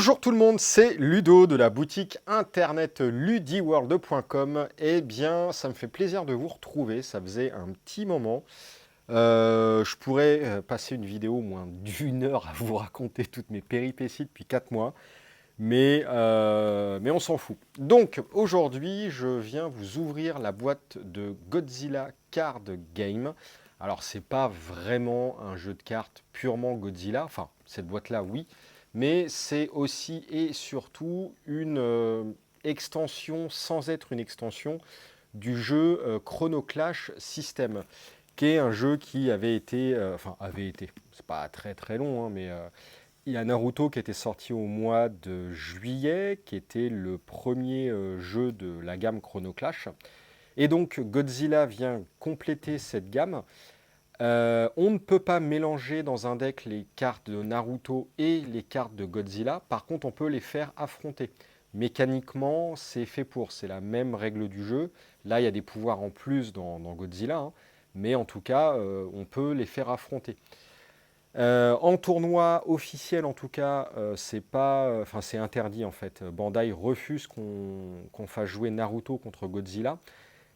Bonjour tout le monde, c'est Ludo de la boutique internet ludiworld.com. Eh bien, ça me fait plaisir de vous retrouver, ça faisait un petit moment. Je pourrais passer une vidéo au moins d'1 heure à vous raconter toutes mes péripéties depuis 4 mois, mais on s'en fout. Donc aujourd'hui, je viens vous ouvrir la boîte de Godzilla Card Game. Alors c'est pas vraiment un jeu de cartes purement Godzilla, enfin cette boîte-là oui, mais c'est aussi et surtout une extension sans être une extension du jeu Chrono Clash System, qui est un jeu qui avait été, c'est pas très très long, hein, mais il y a Naruto qui était sorti au mois de juillet, qui était le premier jeu de la gamme Chrono Clash. Et donc Godzilla vient compléter cette gamme. On ne peut pas mélanger dans un deck les cartes de Naruto et les cartes de Godzilla. Par contre, on peut les faire affronter. Mécaniquement, c'est fait pour. C'est la même règle du jeu. Là, il y a des pouvoirs en plus dans Godzilla, hein. Mais en tout cas, on peut les faire affronter. En tournoi officiel, en tout cas, c'est pas, enfin, c'est interdit en fait. Bandai refuse qu'on fasse jouer Naruto contre Godzilla.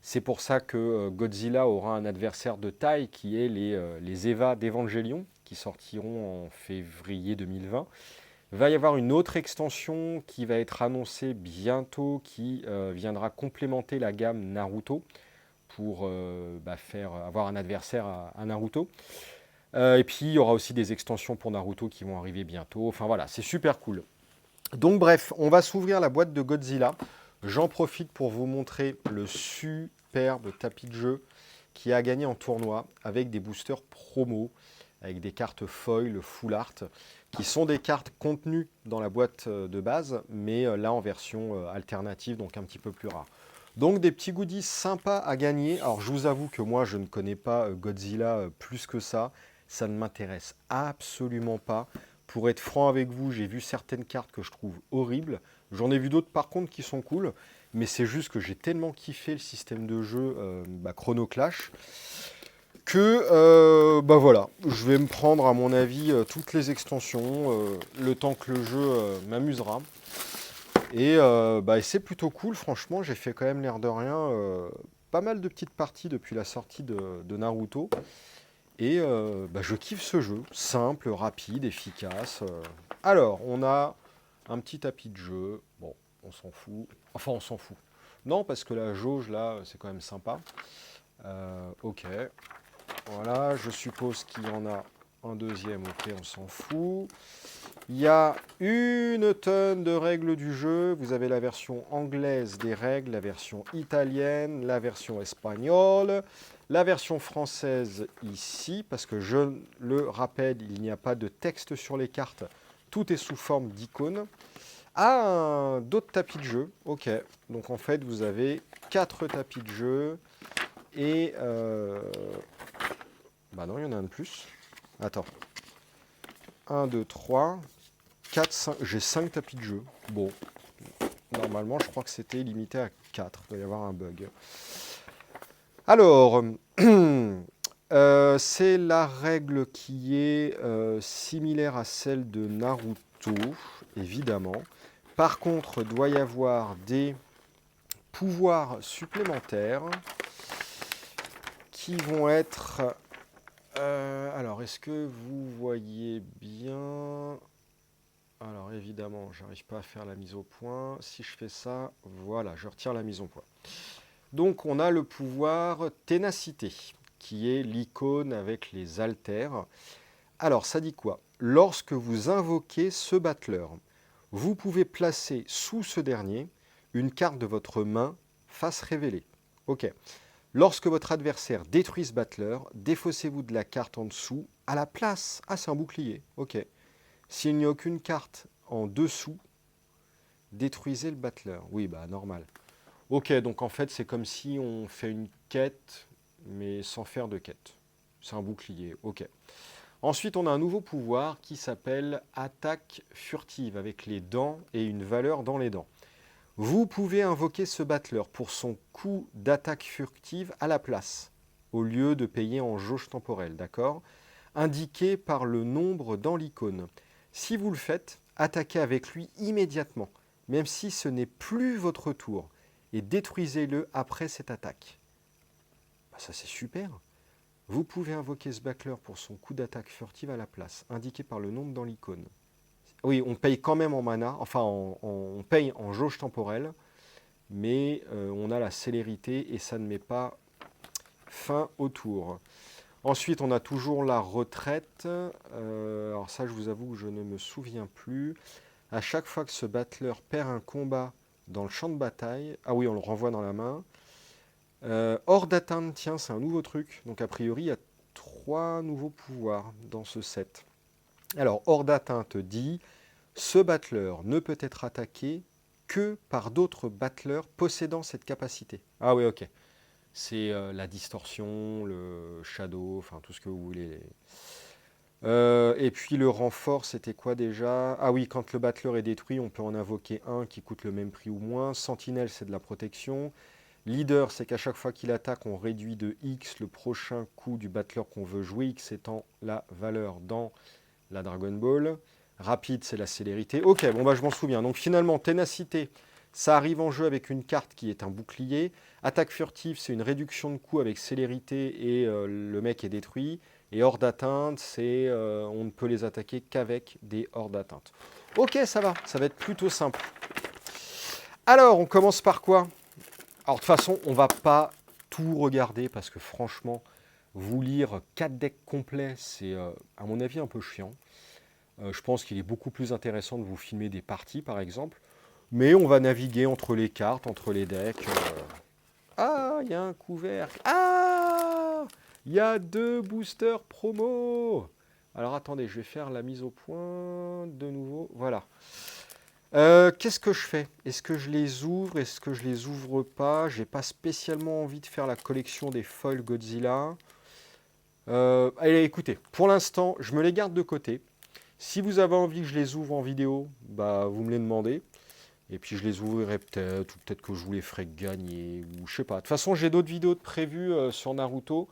C'est pour ça que Godzilla aura un adversaire de taille qui est les Eva d'Evangelion, qui sortiront en février 2020. Il va y avoir une autre extension qui va être annoncée bientôt, qui viendra complémenter la gamme Naruto pour avoir un adversaire à Naruto. Et puis il y aura aussi des extensions pour Naruto qui vont arriver bientôt. Enfin voilà, c'est super cool. Donc bref, on va s'ouvrir la boîte de Godzilla. J'en profite pour vous montrer le superbe tapis de jeu qui a gagné en tournoi avec des boosters promo, avec des cartes foil, full art, qui sont des cartes contenues dans la boîte de base, mais là en version alternative, donc un petit peu plus rare. Donc des petits goodies sympas à gagner. Alors je vous avoue que moi je ne connais pas Godzilla plus que ça ne m'intéresse absolument pas. Pour être franc avec vous, j'ai vu certaines cartes que je trouve horribles. J'en ai vu d'autres par contre qui sont cool. Mais c'est juste que j'ai tellement kiffé le système de jeu Chrono Clash que voilà, je vais me prendre à mon avis toutes les extensions, le temps que le jeu m'amusera. Et c'est plutôt cool, franchement, j'ai fait quand même l'air de rien pas mal de petites parties depuis la sortie de Naruto. Et je kiffe ce jeu, simple, rapide, efficace. Alors, on a un petit tapis de jeu. Bon, on s'en fout. Enfin, on s'en fout. Non, parce que la jauge, là, c'est quand même sympa. Ok. Voilà, je suppose qu'il y en a un deuxième. Ok, on s'en fout. Il y a une tonne de règles du jeu. Vous avez la version anglaise des règles, la version italienne, la version espagnole, la version française ici, parce que je le rappelle, il n'y a pas de texte sur les cartes. Tout est sous forme d'icônes. Ah, d'autres tapis de jeu. Ok. Donc en fait, vous avez 4 tapis de jeu. Et... non, il y en a un de plus. Attends. 1, 2, 3... 4, 5, j'ai 5 tapis de jeu. Bon, normalement, je crois que c'était limité à 4. Il doit y avoir un bug. Alors, c'est la règle qui est similaire à celle de Naruto, évidemment. Par contre, il doit y avoir des pouvoirs supplémentaires qui vont être... alors, est-ce que vous voyez bien... Alors évidemment, j'arrive pas à faire la mise au point. Si je fais ça, voilà, je retire la mise au point. Donc on a le pouvoir ténacité, qui est l'icône avec les haltères. Alors ça dit quoi? Lorsque vous invoquez ce battleur, vous pouvez placer sous ce dernier une carte de votre main face révélée. Ok. Lorsque votre adversaire détruit ce battleur, défaussez-vous de la carte en dessous à la place. Ah, c'est un bouclier. Ok. S'il n'y a aucune carte en dessous, détruisez le battleur. Oui, normal. Ok, donc en fait, c'est comme si on fait une quête, mais sans faire de quête. C'est un bouclier, ok. Ensuite, on a un nouveau pouvoir qui s'appelle Attaque furtive, avec les dents et une valeur dans les dents. Vous pouvez invoquer ce battleur pour son coup d'attaque furtive à la place, au lieu de payer en jauge temporelle, d'accord? Indiqué par le nombre dans l'icône. Si vous le faites, attaquez avec lui immédiatement, même si ce n'est plus votre tour, et détruisez-le après cette attaque. Bah, ça c'est super. Vous pouvez invoquer ce battler pour son coup d'attaque furtive à la place, indiqué par le nombre dans l'icône. Oui, on paye quand même en mana, enfin on paye en jauge temporelle, mais on a la célérité et ça ne met pas fin au tour. Ensuite, on a toujours la retraite. Alors ça, je vous avoue que je ne me souviens plus. À chaque fois que ce battler perd un combat dans le champ de bataille, ah oui, on le renvoie dans la main. Hors d'atteinte, tiens, c'est un nouveau truc. Donc a priori, il y a 3 nouveaux pouvoirs dans ce set. Alors, hors d'atteinte dit, ce battler ne peut être attaqué que par d'autres battlers possédant cette capacité. Ah oui, ok. C'est la distorsion, le shadow, enfin tout ce que vous voulez. Et puis le renfort, c'était quoi déjà? Ah oui, quand le battler est détruit, on peut en invoquer un qui coûte le même prix ou moins. Sentinelle, c'est de la protection. Leader, c'est qu'à chaque fois qu'il attaque, on réduit de X le prochain coup du battler qu'on veut jouer, X étant la valeur dans la Dragon Ball. Rapide, c'est la célérité. Ok, bon bah je m'en souviens. Donc finalement, ténacité, ça arrive en jeu avec une carte qui est un bouclier. Attaque furtive, c'est une réduction de coût avec célérité et le mec est détruit. Et hors d'atteinte, c'est on ne peut les attaquer qu'avec des hors d'atteinte. Ok, ça va être plutôt simple. Alors, on commence par quoi? Alors de toute façon, on va pas tout regarder parce que franchement, vous lire 4 decks complets, c'est à mon avis un peu chiant. Je pense qu'il est beaucoup plus intéressant de vous filmer des parties par exemple. Mais on va naviguer entre les cartes, entre les decks. Ah, il y a un couvercle. Ah, il y a 2 boosters promo. Alors attendez, je vais faire la mise au point de nouveau. Voilà. Qu'est-ce que je fais? Est-ce que je les ouvre? Est-ce que je les ouvre pas? J'ai pas spécialement envie de faire la collection des foils Godzilla. Allez, écoutez, pour l'instant, je me les garde de côté. Si vous avez envie que je les ouvre en vidéo, bah vous me les demandez. Et puis je les ouvrirai peut-être, ou peut-être que je vous les ferai gagner, ou je sais pas. De toute façon, j'ai d'autres vidéos prévues sur Naruto.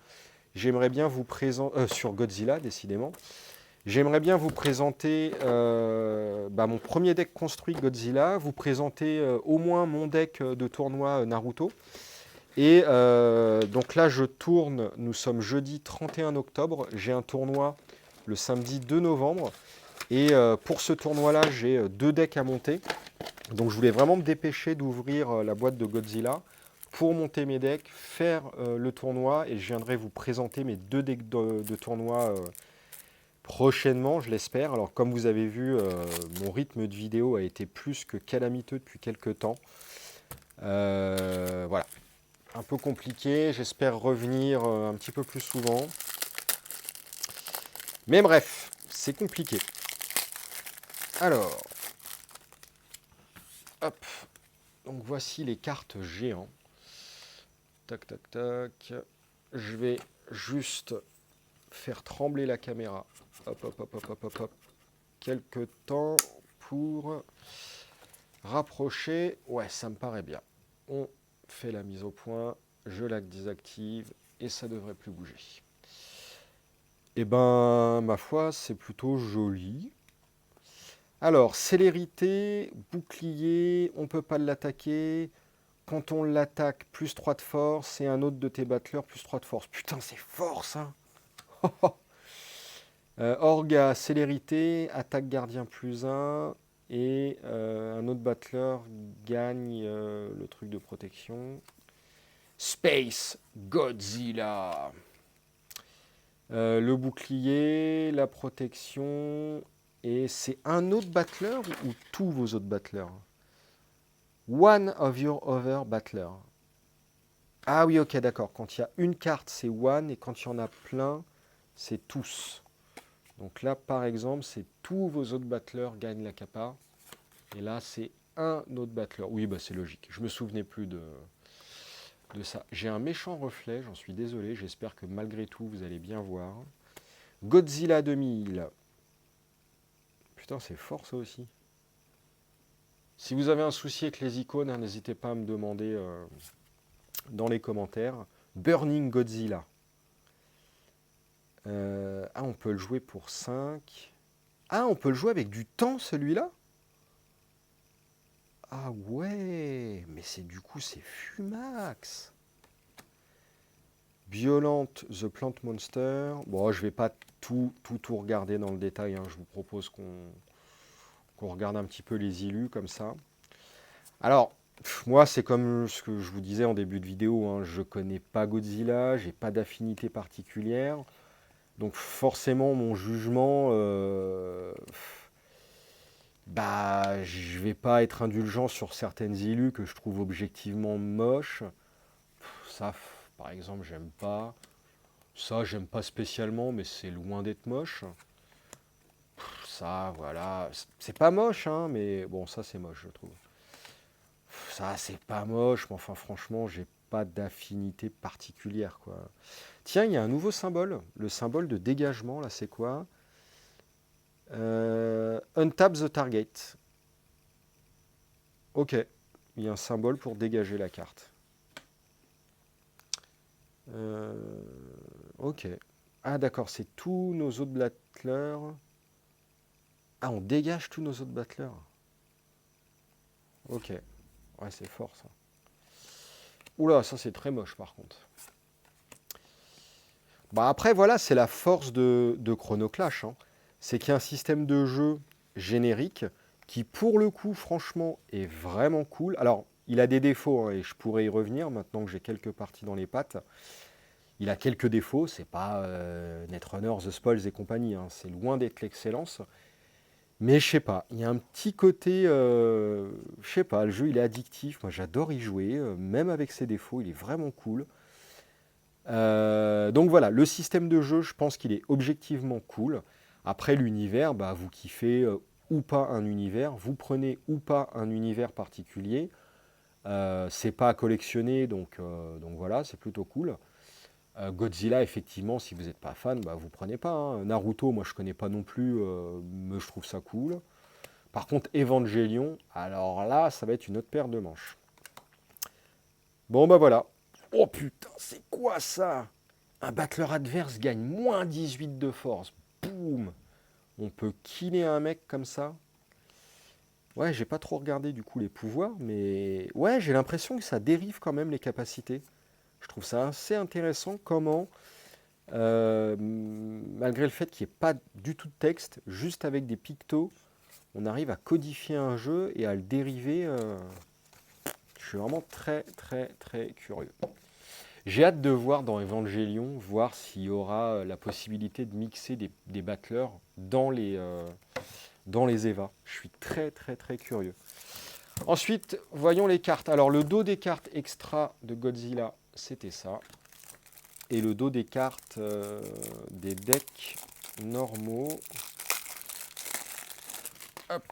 J'aimerais bien vous présenter, sur Godzilla, décidément. J'aimerais bien vous présenter mon premier deck construit Godzilla, vous présenter au moins mon deck de tournoi Naruto. Et donc là, je tourne, nous sommes jeudi 31 octobre, j'ai un tournoi le samedi 2 novembre. Et pour ce tournoi-là, j'ai 2 decks à monter. Donc je voulais vraiment me dépêcher d'ouvrir la boîte de Godzilla pour monter mes decks, faire le tournoi, et je viendrai vous présenter mes 2 decks de tournoi prochainement, je l'espère. Alors comme vous avez vu, mon rythme de vidéo a été plus que calamiteux depuis quelques temps. Voilà, un peu compliqué, j'espère revenir un petit peu plus souvent. Mais bref, c'est compliqué. Alors, hop, donc voici les cartes géants. Tac, tac, tac. Je vais juste faire trembler la caméra. Hop, hop, hop, hop, hop, hop, hop. Quelques temps pour rapprocher. Ouais, ça me paraît bien. On fait la mise au point. Je la désactive et ça devrait plus bouger. Eh ben, ma foi, c'est plutôt joli. Alors, célérité, bouclier, on ne peut pas l'attaquer. Quand on l'attaque, plus 3 de force, et un autre de tes battleurs, plus 3 de force. Putain, c'est fort ça. Orga, célérité, attaque gardien plus 1, et un autre battler gagne le truc de protection. Space Godzilla. Le bouclier, la protection, et c'est un autre battler ou tous vos autres battlers? One of your other battler. Ah oui, ok, d'accord. Quand il y a une carte, c'est one, et quand il y en a plein, c'est tous. Donc là, par exemple, c'est tous vos autres battleurs gagnent la capa. Et là, c'est un autre battler. Oui, bah c'est logique. Je me souvenais plus de ça. J'ai un méchant reflet, j'en suis désolé. J'espère que malgré tout, vous allez bien voir. Godzilla 2000. Putain, c'est fort ça aussi. Si vous avez un souci avec les icônes, hein, n'hésitez pas à me demander dans les commentaires. Burning Godzilla. On peut le jouer pour 5. Ah, on peut le jouer avec du temps, celui-là? Ah ouais, mais c'est du coup, c'est Fumax. Violente The Plant Monster. Bon, je vais pas tout regarder dans le détail, hein. Je vous propose qu'on regarde un petit peu les illus comme ça. Alors, moi, c'est comme ce que je vous disais en début de vidéo, hein. Je connais pas Godzilla, j'ai pas d'affinité particulière. Donc forcément, mon jugement, bah, je vais pas être indulgent sur certaines illus que je trouve objectivement moches. Ça, par exemple, j'aime pas. Ça, j'aime pas spécialement, mais c'est loin d'être moche. Ça, voilà, c'est pas moche, hein, mais bon, ça c'est moche, je trouve. Ça, c'est pas moche, mais enfin, franchement, j'ai pas d'affinité particulière, quoi. Tiens, il y a un nouveau symbole, le symbole de dégagement, là, c'est quoi? Untap the target. Ok, il y a un symbole pour dégager la carte. Euh, ok. Ah, d'accord, c'est tous nos autres battleurs. Ah, on dégage tous nos autres battleurs. Ok. Ouais, c'est fort, ça. Oula, ça, c'est très moche, par contre. Bah après, voilà, c'est la force de Chrono Clash, hein. C'est qu'il y a un système de jeu générique qui, pour le coup, franchement, est vraiment cool. Alors, il a des défauts, hein, et je pourrais y revenir maintenant que j'ai quelques parties dans les pattes. Il a quelques défauts, c'est pas Netrunner, The Spoils et compagnie, hein, c'est loin d'être l'excellence. Mais je sais pas, il y a un petit côté, je sais pas, le jeu il est addictif, moi j'adore y jouer, même avec ses défauts, il est vraiment cool. Donc voilà, le système de jeu, je pense qu'il est objectivement cool. Après l'univers, bah, vous kiffez ou pas un univers, vous prenez ou pas un univers particulier. C'est pas à collectionner, donc voilà, c'est plutôt cool. Godzilla, effectivement, si vous n'êtes pas fan, bah, vous prenez pas, hein. Naruto, moi je connais pas non plus, mais je trouve ça cool. Par contre, Evangelion, alors là, ça va être une autre paire de manches. Bon bah voilà. Oh putain, c'est quoi ça? Un battleur adverse gagne moins 18 de force. Boum. On peut killer un mec comme ça. Ouais, j'ai pas trop regardé du coup les pouvoirs, mais ouais, j'ai l'impression que ça dérive quand même les capacités. Je trouve ça assez intéressant comment, malgré le fait qu'il n'y ait pas du tout de texte, juste avec des pictos, on arrive à codifier un jeu et à le dériver. Je suis vraiment très très très curieux. J'ai hâte de voir dans Evangelion, voir s'il y aura la possibilité de mixer des battleurs dans les EVA. Je suis très très très curieux. Ensuite, voyons les cartes. Alors le dos des cartes extra de Godzilla, c'était ça. Et le dos des cartes des decks normaux, hop,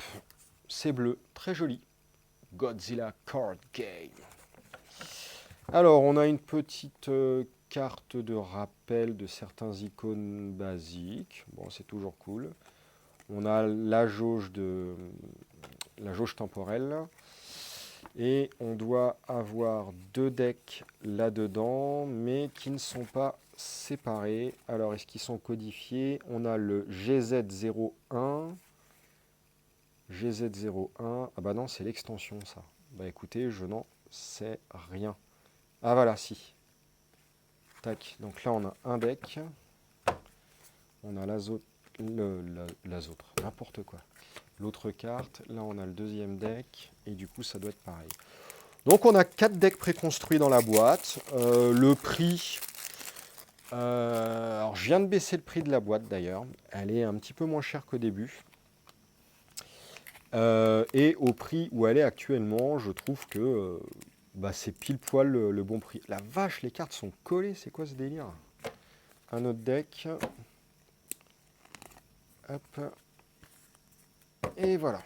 c'est bleu, très joli. Godzilla Card Game. Alors, on a une petite carte de rappel de certains icônes basiques. Bon, c'est toujours cool. On a la jauge temporelle. Et on doit avoir deux decks là-dedans, mais qui ne sont pas séparés. Alors, est-ce qu'ils sont codifiés? On a le GZ01. GZ01. Ah bah non, c'est l'extension, ça. Bah écoutez, je n'en sais rien. Ah voilà, si. Tac, donc là on a un deck. On a n'importe quoi. L'autre carte, là on a le deuxième deck, et du coup ça doit être pareil. Donc on a 4 decks préconstruits dans la boîte. Le prix, alors je viens de baisser le prix de la boîte d'ailleurs, elle est un petit peu moins chère qu'au début. Et au prix où elle est actuellement, je trouve que bah, c'est pile poil le bon prix. La vache, les cartes sont collées, c'est quoi ce délire? Un autre deck. Hop. Et voilà.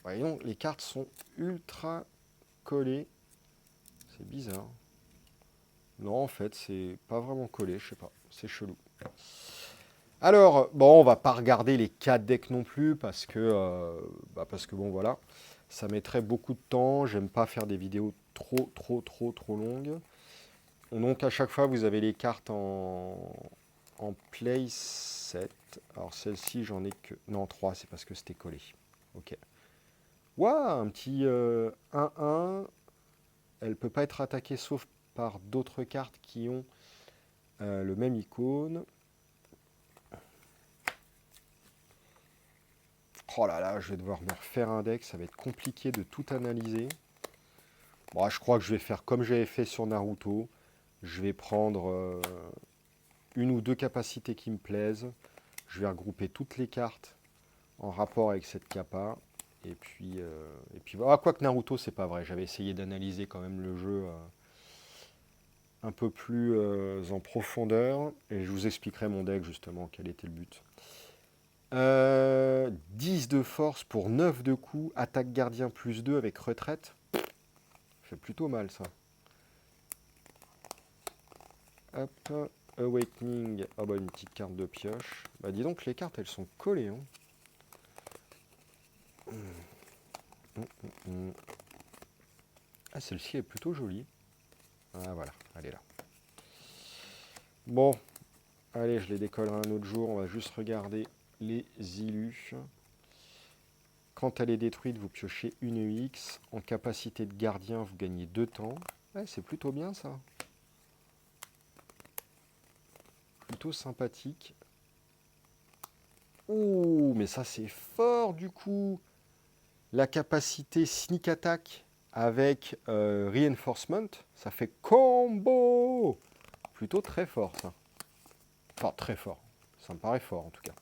Voyons, les cartes sont ultra collées. C'est bizarre. Non, en fait, c'est pas vraiment collé, je sais pas. C'est chelou. Alors, bon, on va pas regarder les 4 decks non plus parce que bon, voilà. Ça mettrait beaucoup de temps. J'aime pas faire des vidéos trop longues. Donc, à chaque fois, vous avez les cartes en play 7. Alors celle-ci, j'en ai que... Non, 3, c'est parce que c'était collé. Ok. Waouh, un petit 1-1. Elle peut pas être attaquée sauf par d'autres cartes qui ont le même icône. Oh là là, je vais devoir me refaire un deck. Ça va être compliqué de tout analyser. Bon, je crois que je vais faire comme j'avais fait sur Naruto. Je vais prendre une ou deux capacités qui me plaisent. Je vais regrouper toutes les cartes en rapport avec cette capa. Et puis voilà. Quoique Naruto, c'est pas vrai. J'avais essayé d'analyser quand même le jeu un peu plus en profondeur. Et je vous expliquerai mon deck justement, quel était le but. 10 de force pour 9 de coups. Attaque gardien plus 2 avec retraite. Ça fait plutôt mal ça. Hop. Awakening. Ah bah une petite carte de pioche. Bah dis donc les cartes elles sont collées. Hein. Ah celle-ci est plutôt jolie. Ah voilà, elle est là. Bon, allez, je les décollerai un autre jour. On va juste regarder les illus. Quand elle est détruite, vous piochez une X. En capacité de gardien, vous gagnez 2 temps. Ouais, c'est plutôt bien ça. Plutôt sympathique. Ouh, mais ça c'est fort du coup. La capacité sneak attack avec reinforcement, ça fait combo. Plutôt très fort ça. Enfin très fort. Ça me paraît fort en tout cas.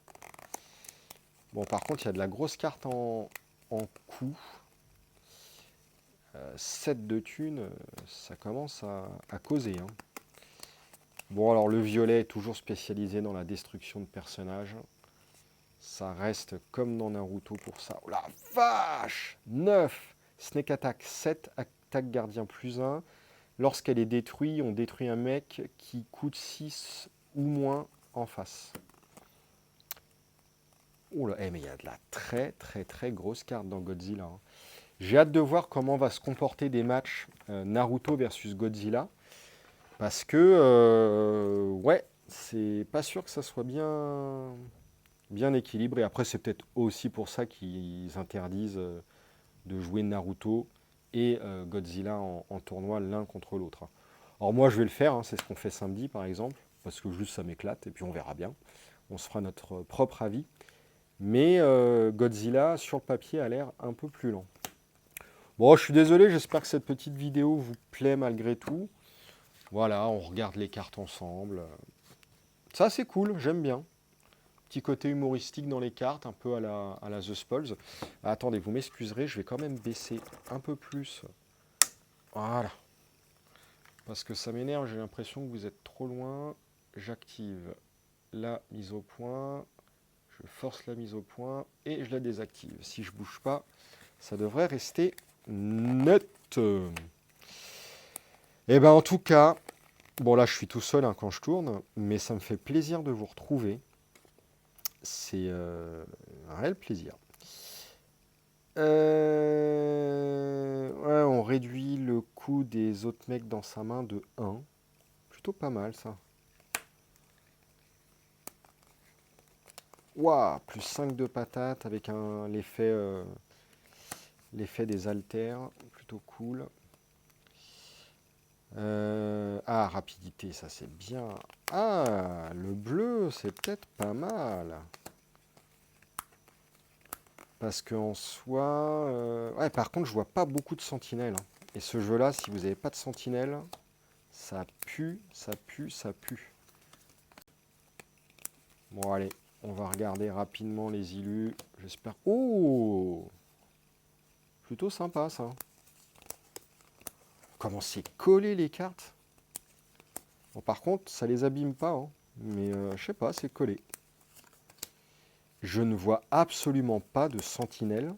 Bon par contre il y a de la grosse carte en coup. 7 de thunes, ça commence à causer. Hein. Bon alors le violet est toujours spécialisé dans la destruction de personnages. Ça reste comme dans Naruto pour ça. Oh la vache 9 Snake Attack 7, attaque gardien plus 1. Lorsqu'elle est détruite, on détruit un mec qui coûte 6 ou moins en face. Oh là, mais il y a de la très grosse carte dans Godzilla. Hein. J'ai hâte de voir comment va se comporter des matchs Naruto versus Godzilla. Parce que, ouais, c'est pas sûr que ça soit bien équilibré. Après, c'est peut-être aussi pour ça qu'ils interdisent de jouer Naruto et Godzilla en tournoi l'un contre l'autre. Alors moi, je vais le faire, hein, c'est ce qu'on fait samedi par exemple, parce que juste ça m'éclate, et puis on verra bien. On se fera notre propre avis. Mais Godzilla, sur le papier, a l'air un peu plus lent. Bon, je suis désolé, j'espère que cette petite vidéo vous plaît malgré tout. Voilà, on regarde les cartes ensemble. Ça, c'est cool, j'aime bien. Petit côté humoristique dans les cartes, un peu à la The Spalls. Ah, attendez, vous m'excuserez, je vais quand même baisser un peu plus. Voilà. Parce que ça m'énerve, j'ai l'impression que vous êtes trop loin. J'active la mise au point. Je force la mise au point et je la désactive. Si je ne bouge pas, ça devrait rester net. Et ben en tout cas, bon là je suis tout seul hein, quand je tourne, mais ça me fait plaisir de vous retrouver. C'est un réel plaisir. Ouais, on réduit le coût des autres mecs dans sa main de 1. Plutôt pas mal ça. Waouh, plus 5 de patates avec l'effet des haltères. Plutôt cool. Rapidité, ça c'est bien. Ah, le bleu, c'est peut-être pas mal. Parce qu'en soi... Ouais, par contre, je vois pas beaucoup de sentinelles. Hein. Et ce jeu-là, si vous n'avez pas de sentinelles, ça pue, ça pue, ça pue. Bon, allez, on va regarder rapidement les illus. J'espère... Oh! Plutôt sympa, ça. Comment c'est collé, les cartes? Bon, par contre, ça les abîme pas. Hein. Mais je sais pas, c'est collé. Je ne vois absolument pas de sentinelle.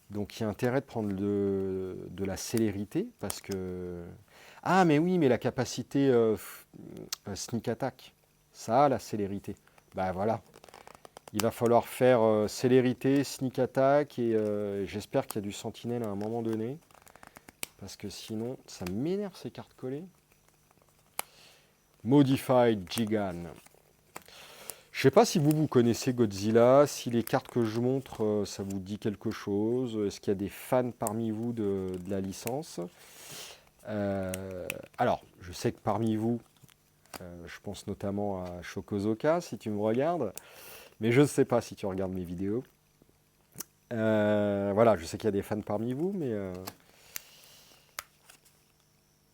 Donc il y a intérêt de prendre de la célérité parce que... Ah mais oui, mais la capacité sneak attack, ça a la célérité. Bah voilà, il va falloir faire célérité, sneak attack et j'espère qu'il y a du sentinelle à un moment donné. Parce que sinon, ça m'énerve ces cartes collées. Modified Gigan. Je sais pas si vous connaissez Godzilla, si les cartes que je montre, ça vous dit quelque chose. Est-ce qu'il y a des fans parmi vous de la licence? Alors, je sais que parmi vous, je pense notamment à Shokozoka, si tu me regardes, mais je ne sais pas si tu regardes mes vidéos. Voilà, je sais qu'il y a des fans parmi vous,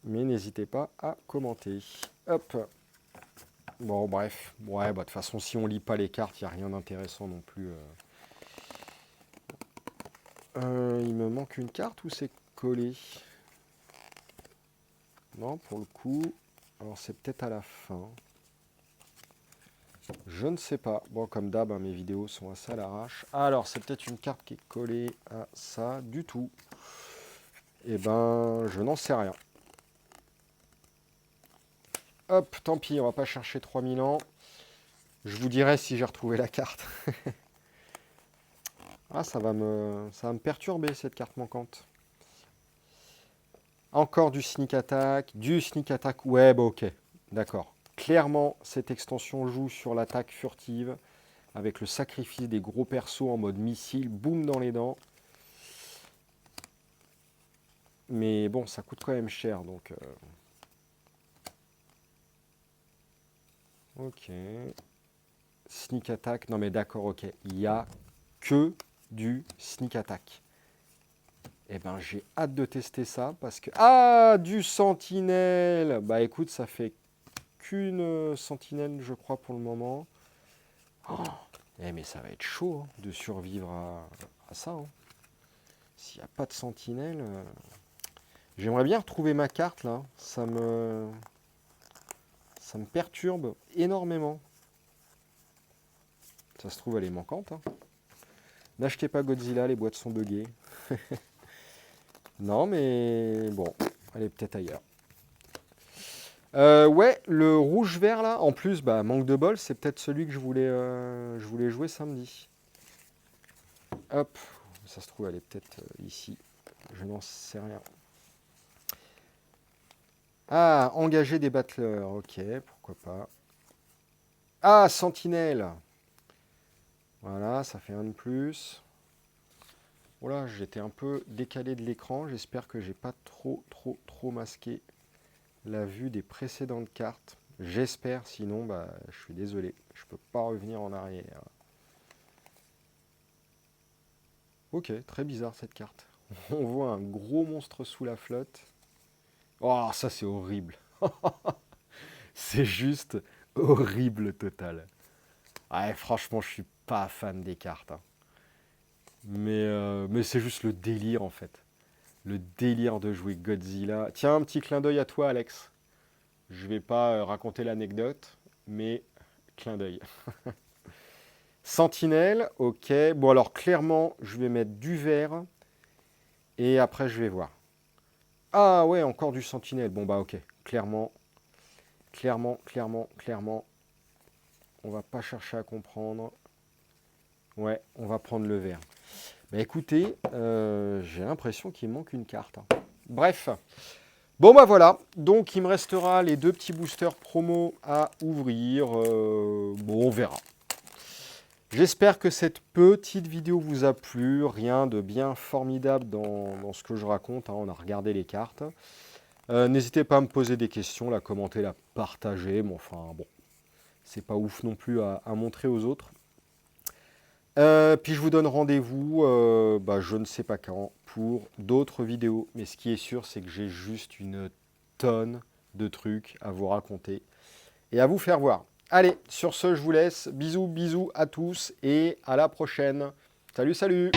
mais n'hésitez pas à commenter. Hop. Bon, bref. Ouais, bah, de toute façon, si on lit pas les cartes, il n'y a rien d'intéressant non plus. Il me manque une carte ou c'est collé? Non, pour le coup. Alors, c'est peut-être à la fin. Je ne sais pas. Bon, comme d'hab, hein, mes vidéos sont assez à l'arrache. Alors, c'est peut-être une carte qui est collée à ça. Du tout. Eh ben, je n'en sais rien. Hop, tant pis, on va pas chercher 3000 ans. Je vous dirai si j'ai retrouvé la carte. Ah, ça va me perturber, cette carte manquante. Encore du sneak attack. Du sneak attack. Ouais, bah ok. D'accord. Clairement, cette extension joue sur l'attaque furtive, avec le sacrifice des gros persos en mode missile, boum dans les dents. Mais bon, ça coûte quand même cher, donc... Ok. Sneak attack. Non mais d'accord, ok. Il n'y a que du sneak attack. Eh ben, j'ai hâte de tester ça, parce que... Ah, du sentinelle. Bah écoute, ça fait qu'une sentinelle, je crois, pour le moment. Oh, mais ça va être chaud hein, de survivre à ça. Hein. S'il n'y a pas de sentinelle... J'aimerais bien retrouver ma carte, là. Ça me perturbe énormément. Ça se trouve, elle est manquante. Hein. N'achetez pas Godzilla, les boîtes sont buggées. Non, mais bon, elle est peut-être ailleurs. Ouais, le rouge-vert, là, en plus, bah, manque de bol, c'est peut-être celui que je voulais jouer samedi. Hop, ça se trouve, elle est peut-être ici. Je n'en sais rien. Ah, engager des battleurs, ok, pourquoi pas. Ah, sentinelle. Voilà, ça fait un de plus. Voilà, j'étais un peu décalé de l'écran. J'espère que j'ai pas trop masqué la vue des précédentes cartes. J'espère, sinon, bah, je suis désolé. Je peux pas revenir en arrière. Ok, très bizarre cette carte. On voit un gros monstre sous la flotte. Oh, ça c'est horrible. C'est juste horrible total. Ouais, franchement, je suis pas fan des cartes. Hein. Mais c'est juste le délire en fait. Le délire de jouer Godzilla. Tiens, un petit clin d'œil à toi, Alex. Je vais pas raconter l'anecdote, mais clin d'œil. Sentinelle, ok. Bon, alors clairement, je vais mettre du vert. Et après, je vais voir. Ah ouais, encore du sentinelle. Bon, bah ok. Clairement. On va pas chercher à comprendre. Ouais, on va prendre le vert. Bah écoutez, j'ai l'impression qu'il manque une carte. Hein. Bref. Bon bah voilà, donc il me restera les deux petits boosters promo à ouvrir. Bon, on verra. J'espère que cette petite vidéo vous a plu. Rien de bien formidable dans ce que je raconte. Hein. On a regardé les cartes. N'hésitez pas à me poser des questions, la commenter, la partager. Bon, enfin bon, c'est pas ouf non plus à montrer aux autres. Puis je vous donne rendez-vous, je ne sais pas quand, pour d'autres vidéos. Mais ce qui est sûr, c'est que j'ai juste une tonne de trucs à vous raconter et à vous faire voir. Allez, sur ce, je vous laisse. Bisous à tous et à la prochaine. Salut